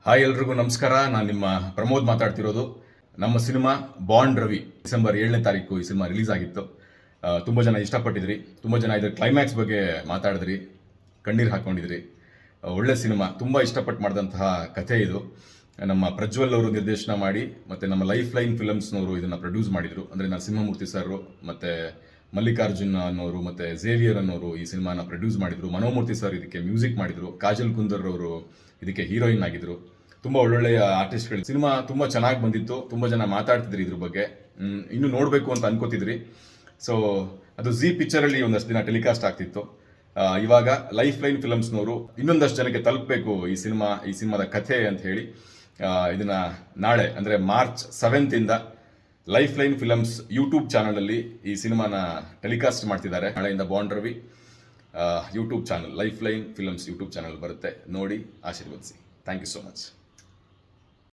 Hi ಎಲ್ರಿಗೂ ನಮಸ್ಕಾರ. ನಾನು ನಿಮ್ಮ ಪ್ರಮೋದ್ ಮಾತಾಡ್ತಿರೋದು. ನಮ್ಮ ಸಿನಿಮಾ ಬಾಂಡ್ ರವಿ ಡಿಸೆಂಬರ್ 7ನೇ ತಾರೀಕು ಈ ಸಿನಿಮಾ ರಿಲೀಸ್ ಆಗಿತ್ತು. ತುಂಬ ಜನ ಇಷ್ಟಪಟ್ಟಿದ್ರಿ, ತುಂಬ ಜನ ಇದ್ರ ಕ್ಲೈಮ್ಯಾಕ್ಸ್ ಬಗ್ಗೆ ಮಾತಾಡಿದ್ರಿ, ಕಣ್ಣೀರು ಹಾಕೊಂಡಿದ್ರಿ. ಒಳ್ಳೆ ಸಿನಿಮಾ, ತುಂಬ ಇಷ್ಟಪಟ್ಟು ಮಾಡಿದಂತಹ ಕಥೆ ಇದು. ನಮ್ಮ ಪ್ರಜ್ವಲ್ ಅವರು ನಿರ್ದೇಶನ ಮಾಡಿ ಮತ್ತು ನಮ್ಮ ಲೈಫ್ ಲೈನ್ ಫಿಲಮ್ಸ್ನವರು ಇದನ್ನು ಪ್ರೊಡ್ಯೂಸ್ ಮಾಡಿದರು. ಅಂದರೆ ನರಸಿಂಹಮೂರ್ತಿ ಸರ್ ಮತ್ತು ಮಲ್ಲಿಕಾರ್ಜುನ್ ಅನ್ನೋರು ಮತ್ತು ಝೇವಿಯರ್ ಅನ್ನೋರು ಈ ಸಿನಿಮಾನ ಪ್ರೊಡ್ಯೂಸ್ ಮಾಡಿದರು. ಮನೋಮೂರ್ತಿ ಸರ್ ಇದಕ್ಕೆ ಮ್ಯೂಸಿಕ್ ಮಾಡಿದರು. ಕಾಜಲ್ ಕುಂದರ್ ಅವರು ಇದಕ್ಕೆ ಹೀರೋಯಿನ್ ಆಗಿದ್ರು. ತುಂಬ ಒಳ್ಳೊಳ್ಳೆಯ ಆರ್ಟಿಸ್ಟ್ಗಳು. ಸಿನಿಮಾ ತುಂಬ ಚೆನ್ನಾಗಿ ಬಂದಿತ್ತು, ತುಂಬ ಜನ ಮಾತಾಡ್ತಿದ್ರಿ ಇದ್ರ ಬಗ್ಗೆ. ಇನ್ನು ನೋಡಬೇಕು ಅಂತ ಅನ್ಕೋತಿದ್ರಿ. ಸೊ ಅದು ಝೀ ಪಿಕ್ಚರಲ್ಲಿ ಒಂದಷ್ಟು ದಿನ ಟೆಲಿಕಾಸ್ಟ್ ಆಗ್ತಿತ್ತು. ಇವಾಗ ಲೈಫ್ ಲೈನ್ ಫಿಲಮ್ಸ್ನವರು ಇನ್ನೊಂದಷ್ಟು ಜನಕ್ಕೆ ತಲುಪಬೇಕು ಈ ಸಿನಿಮಾದ ಕಥೆ ಅಂತ ಹೇಳಿ ಇದನ್ನ ನಾಳೆ ಅಂದರೆ ಮಾರ್ಚ್ 7th ಇಂದ ಲೈಫ್ ಲೈನ್ ಫಿಲಮ್ಸ್ ಯೂಟ್ಯೂಬ್ ಚಾನಲಲ್ಲಿ ಈ ಸಿನಿಮಾನ ಟೆಲಿಕಾಸ್ಟ್ ಮಾಡ್ತಿದ್ದಾರೆ. ನಾಳೆಯಿಂದ Bond Ravi YouTube channel, life line films YouTube channel ಬರುತ್ತೆ. ನೋಡಿ ಆಶೀರ್ವದಿಸಿ. Thank you so much.